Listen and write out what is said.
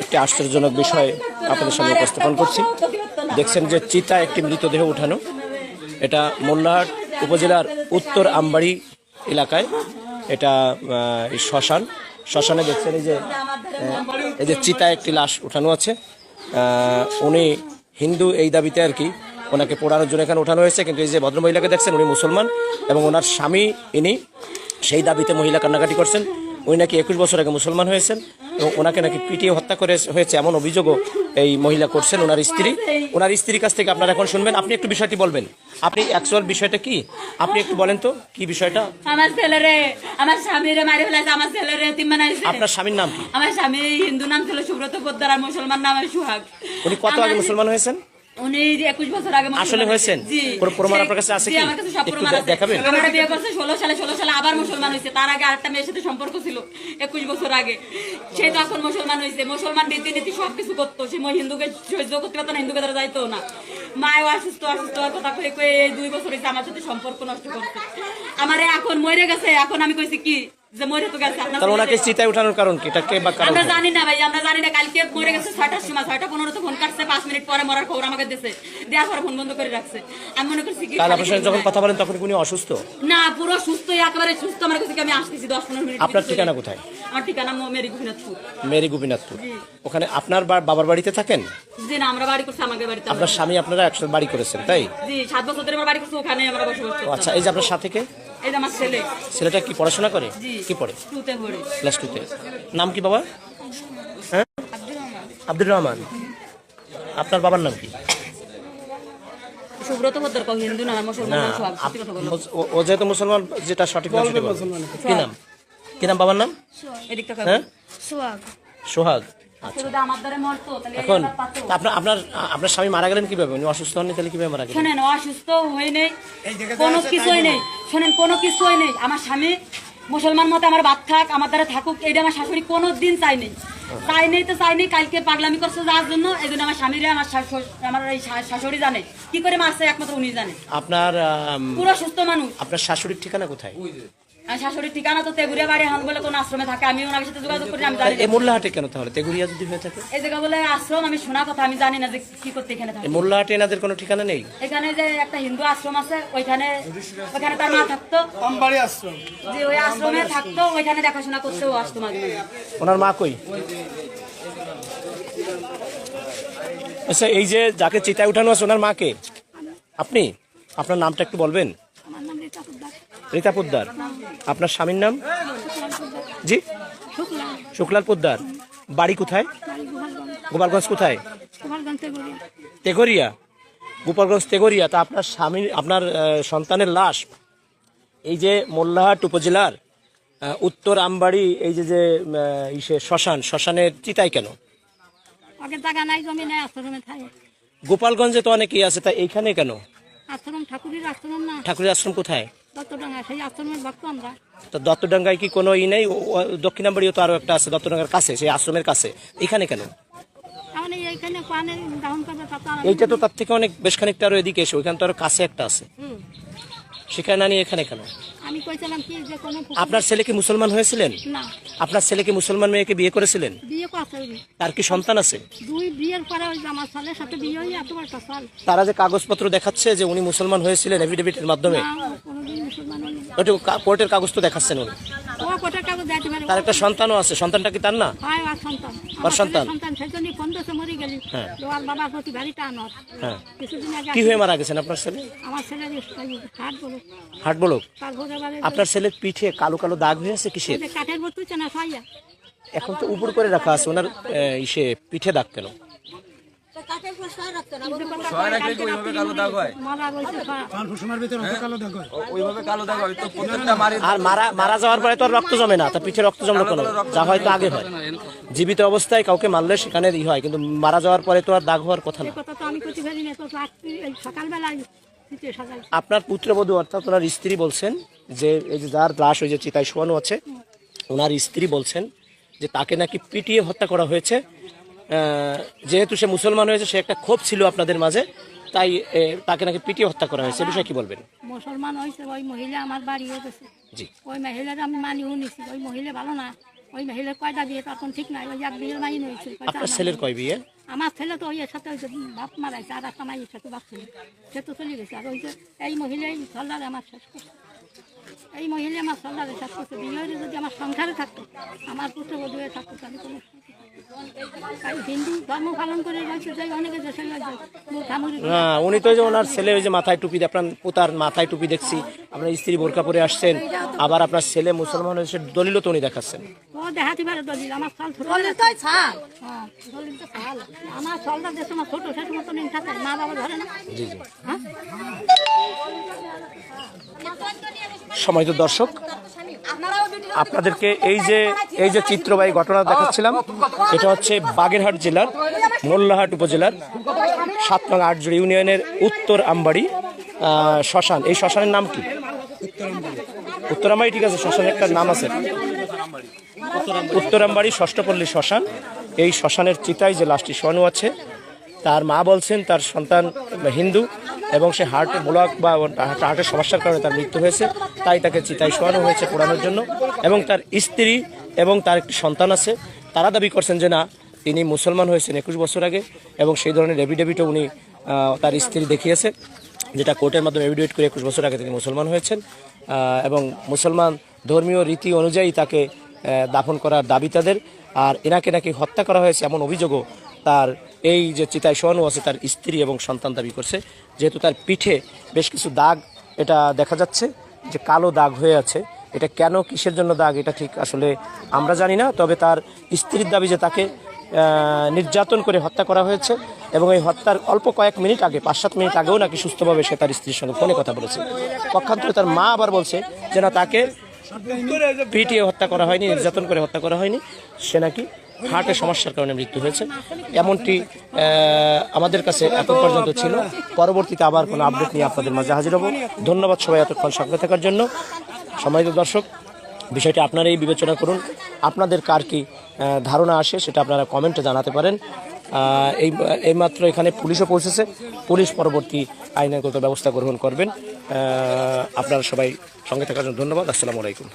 একটি আশ্চর্যজনক বিষয় আপনাদের সামনে উপস্থাপন করছি। দেখছেন যে চিতা একটি মৃতদেহ উঠানো, এটা মোল্লাহাট উপজেলার উত্তর আমবাড়ি এলাকায়, এটা শ্মশানে দেখছেন এই যে চিতা একটি লাশ উঠানো আছে। উনি হিন্দু এই দাবিতে আর কি ওনাকে পোড়ানোর জন্য এখানে উঠানো হয়েছে, কিন্তু এই যে ভদ্রমহিলাকে দেখছেন উনি মুসলমান এবং ওনার স্বামী ইনি সেই দাবিতে মহিলা কান্নাকাটি করছেন। উনি নাকি 21 বছর আগে মুসলমান হয়েছেন এবং ওনাকে নাকি পিটিয়ে হত্যা করে হয়েছে এমন অভিযোগও এই মহিলা করছেন ওনার স্ত্রীর কাছ থেকে আপনারা এখন শুনবেন। আপনি একটু বিষয়টি বলবেন, আপনি অ্যাকচুয়াল বিষয়টা কি আপনি একটু বলেন তো, কি বিষয়টা? আমার ছেলেরে আমার স্বামীরে মারি ফেলাইছে, আমার ছেলেরে এতিম বানাইছে। আপনার স্বামীর নাম কি? আমার স্বামী হিন্দু নাম ছিল সুব্রত পোদ্দার আর মুসলমান নাম সোহাগ। উনি কত আগে মুসলমান হয়েছেন? উনি 21 বছর আগে আসলে হয়েছেন? পুরো প্রমাণ আপনার কাছে আছে কি? আমার কাছে সব প্রমাণ আছে। দেখাবেন? আমরা বিয়ে করছে 16 সালে আবার মুসলমান হয়েছে। তার আগে আরেকটা মেয়ের সাথে সম্পর্ক ছিল 21 বছর আগে, সে তখন মুসলমান হয়েছে। মুসলমান রীতিনীতি সবকিছু করতো, সে হিন্দুকে সহ্য করতে পারতো না, হিন্দুকে তারা যাইতো না। মায়েও অসুস্থ হওয়ার কথা কয়ে 2 বছর হয়েছে আমার সাথে সম্পর্ক নষ্ট করছে। আমারে এখন মরে গেছে, এখন আমি কইছি কি যে মরে তো গেছে। তাহলে ওনাকে চিতায় উঠানোর কারণ কি? এটা কে বা কারণ? আমরা জানি না ভাই, আমরা জানি না। কালকে মরে গেছে 6টার সময়, 6:15 তো ফোন কাটছে, 5 মিনিট পরে মরার খবর আমাকে দিয়েছে, দেওয়ার পরে ফোন বন্ধ করে রাখছে। আমি মনে করছি কি তাহলে আপনার সাথে যখন কথা বলেন তখন উনি অসুস্থ? না, পুরো সুস্থ, একেবারে সুস্থ। আমার কাছে আমি আসতেছি 10-15 মিনিট। আপনার ঠিকানা কোথায়? আমার ঠিকানা মেরি গোপীনাথপুর। মেরি গোপীনাথপুর। ওখানে আপনার বাবার বাড়িতে থাকেন? জি না, আমরা বাড়ি করছি আমাদের বাড়িতে। আপনার স্বামী আপনারা একসাথে বাড়ি করেছেন, তাই? জি, 7 বছর ধরে আমরা বাড়ি করছি, ওখানে আমরা বসবাস করছি। আচ্ছা, এই যে আপনার সাথে কে? এই যে আমার ছেলে। ছেলেটা কি পড়াশোনা করে? কি পড়ে? 2তে পড়ে। ক্লাস 2তে। নাম কি বাবা? হ্যাঁ, আব্দুর রহমান। আপনার বাবার নাম কি? সুব্রত পোদ্দার। হিন্দু না মুসলমান নাম সোহাগ। সত্যি কথা বলো। ও যেহেতু মুসলমান, যেটা সঠিক নাম সেটা বলুন। কি নাম? কি নাম বাবার নাম? এদিকটা হ্যাঁ, সোহাগ। সোহাগ। শুধু আমার দ্বারা মরতো, তাহলে এখন আপনার স্বামী মারা গেলেন কিভাবে? উনি অসুস্থ হননি, তাহলে কিভাবে মারা গেলেন? শোনেন, অসুস্থ হয়ে নেই, কোনো কিছুই নেই। শোনেন, কোনো কিছুই নেই। আমার স্বামী মুসলমান মতে আমার বাদ থাক, আমার দ্বারা থাকুক, এইটা আমার শাশুড়ি কোনো দিন চাই নেই। কালকে পাগলামি করছে যার জন্য, এই জন্য আমার স্বামীরা আমার এই শাশুড়ি জানে কি করে মারছে, একমাত্র উনি জানে। আপনার পুরো সুস্থ মানুষ। আপনার শাশুড়ির ঠিকানা কোথায়? আর শাশুড়ির ঠিকানা তো তেগুড়িয়া বাড়ি হান বলে কোন আশ্রমে থাকে, আমি ওনার সাথে যোগাযোগ করি, আমি জানি না। এই মোল্লাহাটে কেন তাহলে? তেগুড়িয়া যদি হয়ে থাকে এই জায়গা বলে আশ্রম, আমি শোনা কথা, আমি জানি না যে কি করতে এখানে থাকে। এই মোল্লাহাটে এনাদের কোনো ঠিকানা নেই? এখানে যে একটা হিন্দু আশ্রম আছে, ওইখানে তার মা থাকতো, আমবাড়ি আশ্রম। যে ওই আশ্রমে থাকতো, ওইখানে দেখাশোনা করতে ও আসতো মাঝে মাঝে। ওনার মা কই? আচ্ছা, এই যে যাকে চিতায় উঠানো আছে ওনার মা কে? আপনি? আপনার নামটা একটু বলবেন? রীতা পোদ্দার। আপনার স্বামীর নাম? জি, শুক্লাল পোদ্দার। বাড়ি কোথায়? গোপালগঞ্জ। কোথায়? তেঘরিয়া। গোপালগঞ্জ তেঘরিয়া। তা আপনার স্বামী, আপনার সন্তানের লাশ এই যে মোল্লাহাট উপজেলার উত্তর আমবাড়ি এই যে শ্মশানের চিতায় কেন? গোপালগঞ্জে তো অনেকেই আছে, তা এইখানে কেন? ঠাকুরের আশ্রম কোথায়? তো দত্তডাঙ্গায় কি কোনো নেই? দক্ষিণ আমবাড়িও তো আরো একটা আছে দত্তডাঙ্গার কাছে, সেই আশ্রমের কাছে। এখানে কেন? এইটা তো তার থেকে অনেক বেশ খানিকটা আরো এদিকে এসে, ওইখানে তো আরো কাছে একটা আছে, সেখানে না নিয়ে এখানে কেন? আপনার ছেলে কি মুসলমান হয়েছিলেন? আপনার ছেলে কি মুসলমান মেয়েকে বিয়ে করেছিলেন? তার কি সন্তান আছে? তারা যে কাগজপত্র দেখাচ্ছে যে উনি মুসলমান হয়েছিলেন এফিডেভিটের মাধ্যমে, ওটা কোর্টের কাগজ তো দেখাচ্ছেন উনি। তার একটা সন্তানও আছে, সন্তানটা কি তার না? ওর সন্তান। হ্যাঁ, কি হয়ে মারা গেছেন আপনার ছেলে? Heart block. আপনার ছেলের পিঠে কালো কালো দাগ হয়েছে কিসের? এখন তো উপর করে রাখা আছে, ওনার পিঠে দাগ কেন? আর মারা যাওয়ার পরে তো আর রক্ত জমে না, তার পিঠে রক্ত জমলো কেন? যা হয়তো আগে হয়, জীবিত অবস্থায় কাউকে মারলে সেখানে হয়, কিন্তু মারা যাওয়ার পরে তো আর দাগ হওয়ার কথা না। আপনার পুত্রবধূ অর্থাৎ ওনার স্ত্রী বলছেন যে এই যে যার লাশ ওই যে চিতায় শোয়ানো আছে, ওনার স্ত্রী বলছেন যে তাকে নাকি পিটিয়ে হত্যা করা হয়েছে। যেহেতু সে মুসলমান হয়েছে, সে একটা ক্ষোভ ছিল আপনাদের মাঝে, তাই তাকে নাকি পিটিয়ে হত্যা করা হয়েছে। বিষয়ে কি বলবেন? মুসলমান হয়েছে ওই মহিলা আমার বাড়ি হয়েছে, জি, ওই মহিলার আমি মানিও নিছি, ওই মহিলা ভালো না, ওই মহিলার কয়টা বিয়ে তখন ঠিক নাই, ওই এক বিয়ে নাই হয়েছে। আপনার ছেলের কয় বিয়ে? আমার ছেলে তো ওই এর সাথে ওই যে বাপ মারাইছে, আর একটা মাইয়ের সাথে বাপ ছিল, সে তো চলে গেছে। আর ওই যে এই মহিলাই সল্লারে আমার শেষ করছে, এই মহিলা আমার সল্লারে শেষ করছে। বিয়ে হয়ে যদি আমার সংসারে থাকতো, আমার পুত্র বধূ হয়ে থাকতো, তাহলে কোনো তাই হিন্দু ধর্ম পালন করে রয়েছে, যাই অনেকে দেশে হ্যাঁ, উনি তো যে ওনার ছেলে ওই যে মাথায় টুপি, আপনার পোতার মাথায় টুপি দেখছি, আপনার স্ত্রী বোরকা পরে আসছেন, আবার আপনার ছেলে মুসলমান হয়েছে, দলিলও তো উনি দেখাচ্ছেন। ও দেখাতে পারে দলিল, আমার ফল দলিল তো ছাল, হ্যাঁ দলিল তো ছাল। আমার ফলটা দেশে আমার ছোট, সেটা মতো নিন থাকে, মা বাবা ধরে না। জি জি। হ্যাঁ সম্মানিত দর্শক, আপনাদেরকে এই যে চিত্রবাহী ঘটনা দেখাচ্ছিলাম, এটা হচ্ছে বাগেরহাট জেলার মোল্লাহাট উপজেলার 7 নং আটজোড় ইউনিয়নের উত্তর আমবাড়ি শ্মশান। এই শ্মশানের নাম কি? উত্তর আমবাড়ি, ঠিক আছে, শ্মশানের একটা নাম আছে, উত্তর আমবাড়ি ষষ্ঠপল্লী শ্মশান। এই শ্মশানের চিতায় যে লাশটি শোয়ানো আছে, তার মা বলছেন তার সন্তান হিন্দু এবং সে হার্টে ব্লক বা হার্টের সমস্যার কারণে তার মৃত্যু হয়েছে, তাই তাকে চিতায় শোয়ানো হয়েছে পোড়ানোর জন্য। এবং তার স্ত্রী এবং তার একটি সন্তান আছে, তারা দাবি করছেন যে না, তিনি মুসলমান হয়েছেন 21 বছর আগে, এবং সেই ধরনের এফিডেভিটও উনি তার স্ত্রী দেখিয়েছে, যেটা কোর্টের মাধ্যমে এফিডেভিট করে 21 বছর আগে তিনি মুসলমান হয়েছেন, এবং মুসলমান ধর্মীয় রীতি অনুযায়ী তাকে দাফন করার দাবি তাদের। আর এনাকে নাকি হত্যা করা হয়েছে এমন অভিযোগও তার এই যে চিতায় শোয়ানো আছে তার স্ত্রী এবং সন্তান দাবি করছে। যেহেতু তার পিঠে বেশ কিছু দাগ এটা দেখা যাচ্ছে, যে কালো দাগ হয়ে আছে, এটা কেন, কিসের জন্য দাগ, এটা ঠিক আসলে আমরা জানি না। তবে তার স্ত্রীর দাবি যে তাকে নির্যাতন করে হত্যা করা হয়েছে, এবং এই হত্যার অল্প কয়েক মিনিট আগে, 5-7 মিনিট আগেও নাকি সুস্থভাবে সে তার স্ত্রীর সঙ্গে ফোনে কথা বলেছে। পক্ষান্তরে তার মা আবার বলছে যে না, তাকে পিটিয়ে হত্যা করা হয়নি, নির্যাতন করে হত্যা করা হয়নি, সে নাকি হার্টের সমস্যার কারণে মৃত্যু হয়েছে, এমনটি আমাদের কাছে এখন পর্যন্ত ছিল। পরবর্তীতে আবার কোনো আপডেট নিয়ে আপনাদের মাঝে হাজির হব। ধন্যবাদ সবাই এতক্ষণ সঙ্গে থাকার জন্য। সম্মানিত দর্শক, বিষয়টি আপনারাই বিবেচনা করুন, আপনাদের কার কি ধারণা আসে সেটা আপনারা কমেন্টে জানাতে পারেন। এইমাত্র এখানে পুলিশও পৌঁছেছে, পুলিশ পরবর্তী আইনগত ব্যবস্থা গ্রহণ করবেন। আপনারা সবাই সঙ্গে থাকার জন্য ধন্যবাদ। আসসালামু আলাইকুম।